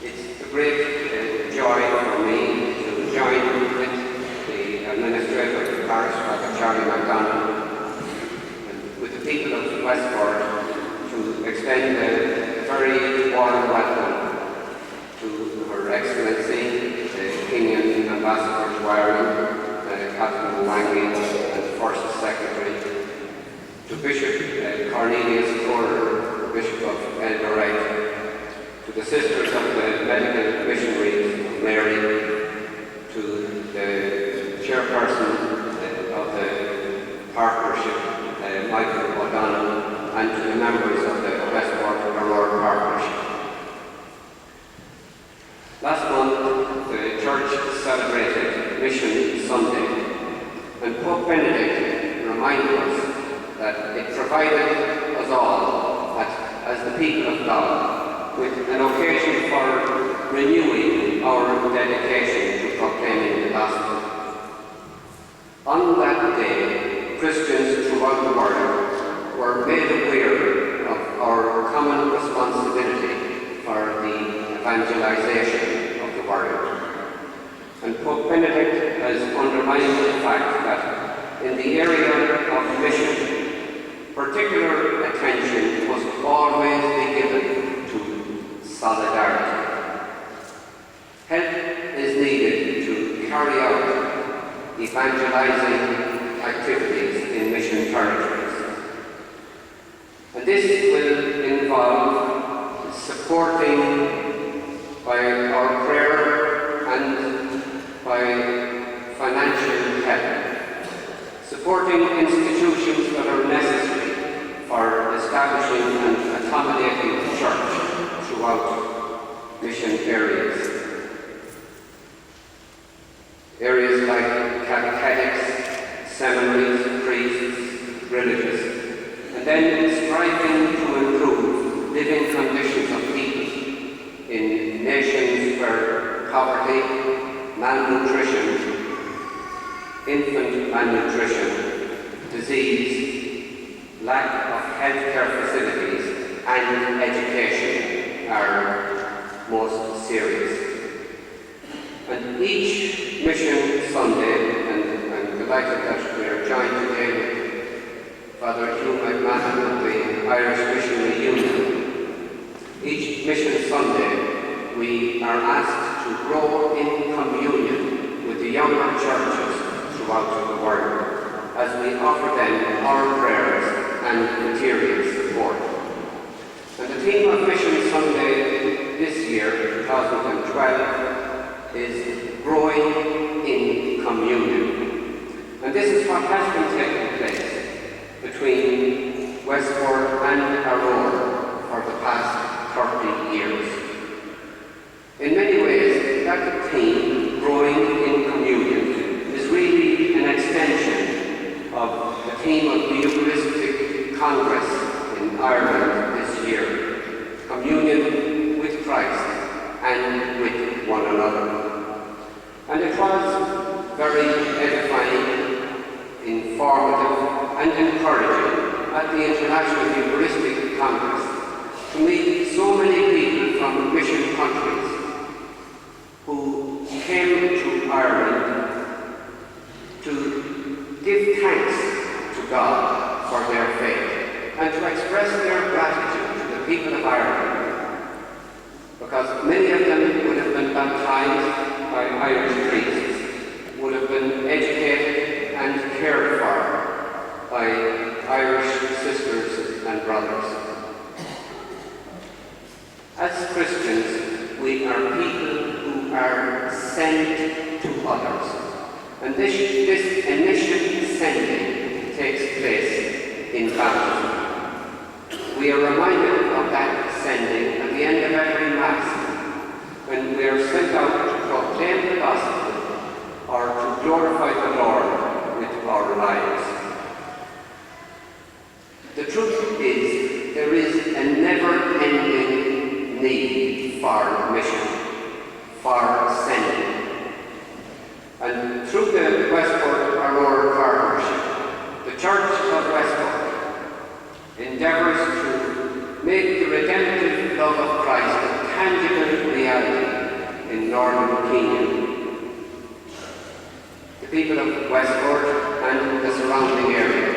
It's a great joy for me to join with the administrator of the parish, Father Charlie MacDonald, and with the people of Westport to extend a very warm welcome to Her Excellency, the Kenyan Ambassador to Ireland, Catherine Wangi, and First Secretary, to Bishop Cornelius Fuller, Bishop of Eldoret, to the Sisters of the Medical Missionaries of Neary, to the Chairperson of the Partnership, Michael O'Donnell, and to the members of the Westport Aror Partnership. Last month, the Church celebrated Mission Sunday, and Pope Benedict reminded us that it provided us all, as the people of God, with an occasion for renewing our dedication to proclaiming the gospel. On that day, Christians throughout the world were made aware of our common responsibility for the evangelization of the world. And Pope Benedict has underlined the fact that in the area of mission, particular attention must always be given to solidarity. Help is needed to carry out evangelizing activities in mission territories. And this will involve supporting by our prayer and by financial help, supporting institutions that are necessary for establishing and accommodating the church throughout mission areas. Areas like catechetics, seminaries, priests, religious, and then striving to improve living conditions of people in nations where poverty, malnutrition, infant malnutrition, disease, lack of healthcare facilities, and education are most serious. And each Mission Sunday, and I'm delighted that we are joined today with Father Hugh McMahon of the Irish Missionary Union, each Mission Sunday we are asked to grow in communion with the younger churches throughout the world as we offer them our prayers and material support. And the theme of Mission Sunday this year, 2012, is growing in communion. And this is what has been taking place between Westport and Aror for the past 30 years. In many ways, that theme, growing in communion, is really an extension of the theme of the Eucharistic Congress in Ireland this year, communion with Christ and with one another. And it was very edifying, informative and encouraging at the International Eucharistic Congress to meet so many people from mission countries who came to Ireland to give thanks to God for their faith and to express their gratitude to the people of Ireland, because many of them would have been baptized by Irish priests, would have been educated and cared for by Irish sisters and brothers. As Christians, we are people who are sent to others, and this initial sending takes place in baptism. We are reminded of that sending at the end of every Mass, when we are sent out to proclaim the gospel or to glorify the Lord with our lives. The truth is, there is a never-ending need for mission, for sending. And through the Westport Aror Partnership, the Church of Westport endeavours to make the redemptive love of Christ a tangible reality northern Kenya. The people of Westport and the surrounding area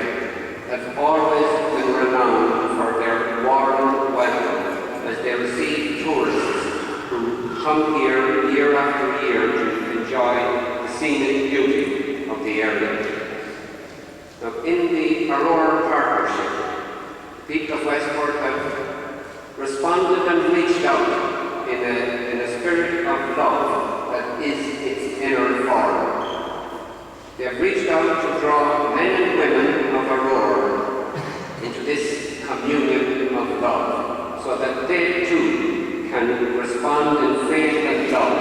have always been renowned for their warm welcome as they receive tourists who come here year after year to enjoy the scenic beauty of the area. Now, in the Aror partnership, the people of Westport have responded and reached out in a spirit of love that is its inner form. They have reached out to draw men and women of Aror into this communion of love, so that they too can respond in faith and love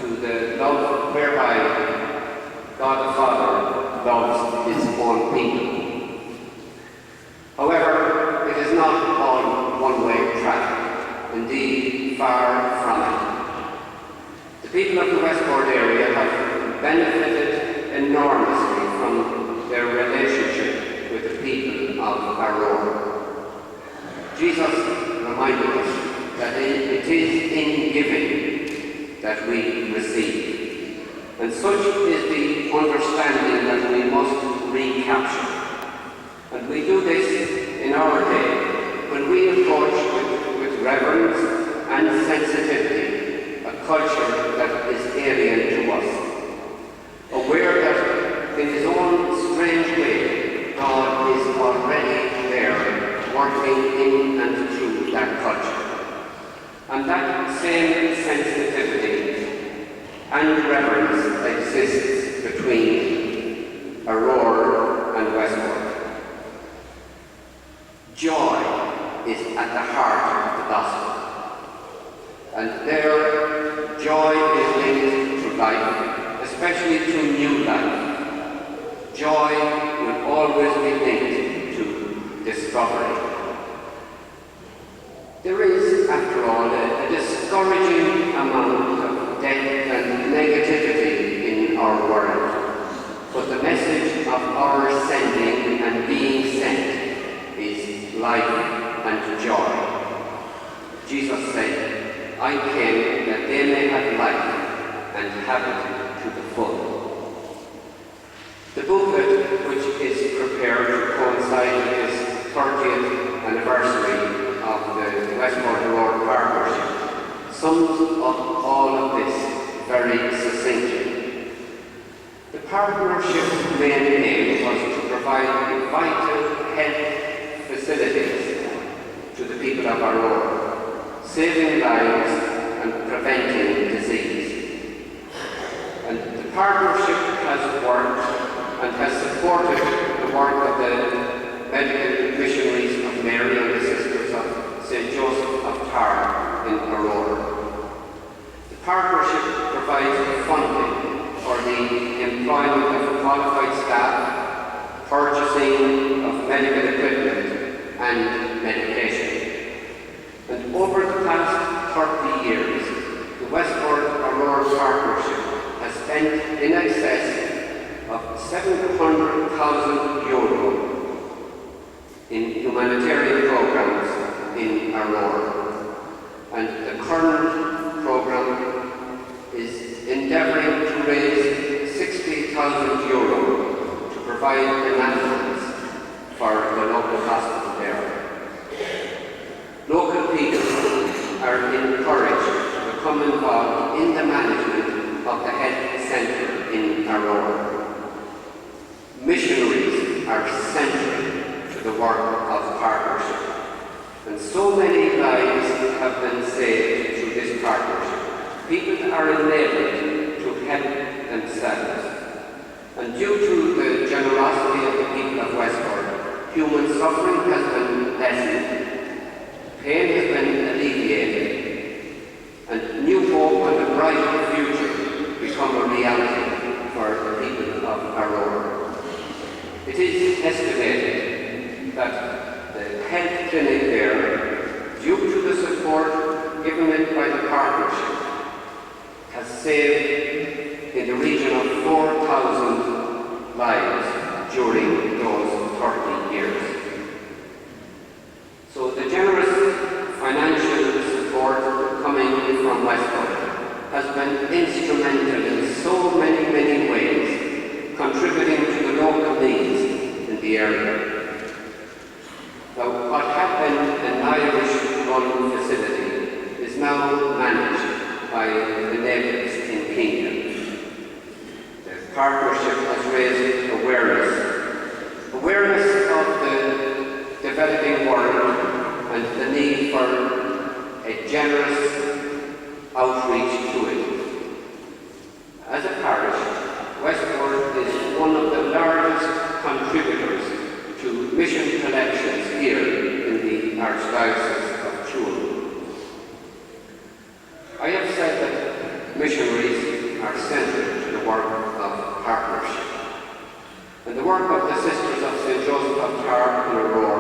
to the love whereby God the Father loves his own people. However, it is not all one-way traffic, indeed far from it. The people of the Westport area have benefited enormously from their relationship with the people of Aror. Jesus reminded us that it is in giving that we receive. And such is the understanding that we must recapture. And we do this in our day when we approach with reverence and sensitivity a culture that is alien to us, aware that in his own strange way God is already there, working in and through that culture. And that same sensitivity and reverence exists between Aror and Westport. Joy is at the heart of the gospel, and there joy is linked to life, especially to new life. Joy will always be linked to discovery. There is, after all, a discouraging amount of death and negativity in our world, but the message of our sending and being sent is life and joy. Jesus said, "I came that they may have life and have it to the full." The booklet, which is prepared to coincide with this 30th anniversary of the Westport Aror partnership, sums up all of this very succinctly. The partnership's main aim was to provide vital health facilities to the people of Aror, saving lives and preventing disease. And the partnership has worked and has supported the work of the medical missionaries of Neary and the Sisters of St. Joseph of Tar in Aror. The partnership provides funding for the employment of qualified staff, purchasing of medical equipment and medication. And over the past 30 years, the Westport Aror partnership has spent in excess of €700,000 in humanitarian programs in Aror. And the current program is endeavouring to raise €60,000 to provide an ambulance for the local hospital there. Local people are encouraged to become involved in the management of the health centre in Aror. Missionaries are central to the work of partnership, and so many lives have been saved through this partnership. People are enabled to help themselves, and due to the generosity of the people of Westport, human suffering has been lessened, pain has been alleviated, and new hope and a brighter future become a reality for the people of Aror. It is estimated that the health clinic there, due to the support given it by the partnership, has saved in the region of 4,000 lives during those 30 years. So the generous financial support coming from Westport has been instrumental in so many, many ways, contributing to the local needs in the area. Now, what had been an Irish-run facility is now managed by the natives in Kenya. The partnership has raised awareness of the developing world and the need for a generous outreach to it. As a parish, Westport is one of the largest contributors to mission collections here in the Archdiocese of Tuam. I have said that missionaries are central to the work of partnership. And the work of the Sisters of St. Joseph of Aror in Aror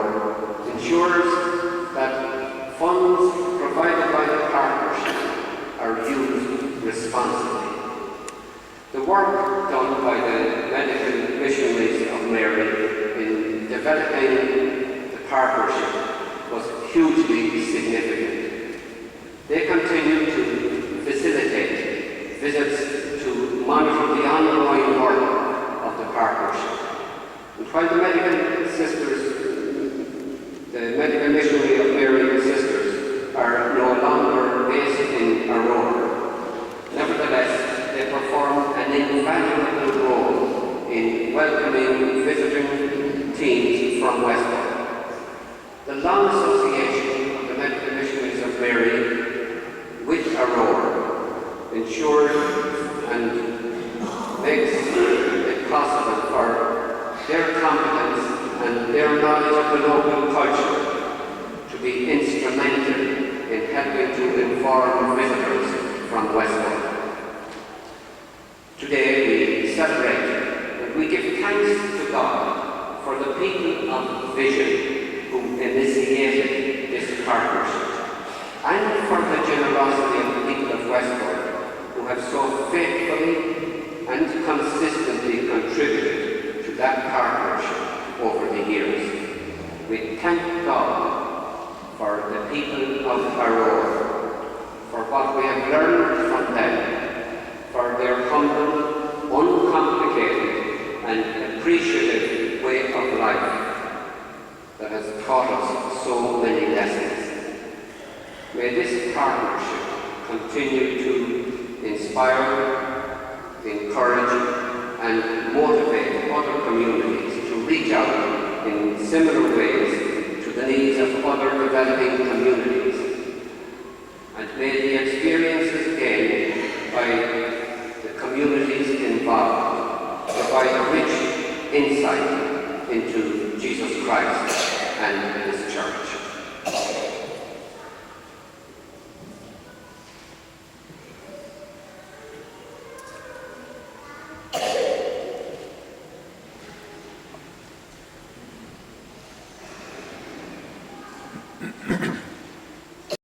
ensures that funds provided by the partnership are used responsibly. The work done by the medical missionaries of Neary in developing the partnership was hugely significant. They continue to facilitate visits to monitor the ongoing work of the partnership. And while the medical missionary of Neary sisters are no longer based in Aror, nevertheless they perform an invaluable role in welcoming visiting teams from Westport. The long association of the medical missionaries of Neary with Aror ensures and makes it possible for their competence and their knowledge of the local culture to be instrumental in helping to inform visitors from Westport. Today we celebrate and we give thanks to God for the people of vision who initiated this partnership, and for the generosity of the people of Westport who have so faithfully and consistently contributed to that partnership over the years. We thank God for the people of Aror, for what we have learned from them, for their humble, uncomplicated and appreciative way of life that has taught us so many lessons. May this partnership continue to inspire, encourage and motivate other communities to reach out in similar ways to the needs of other developing communities. And may the experiences gained by the communities involved provide a rich insight into Jesus Christ and His Church.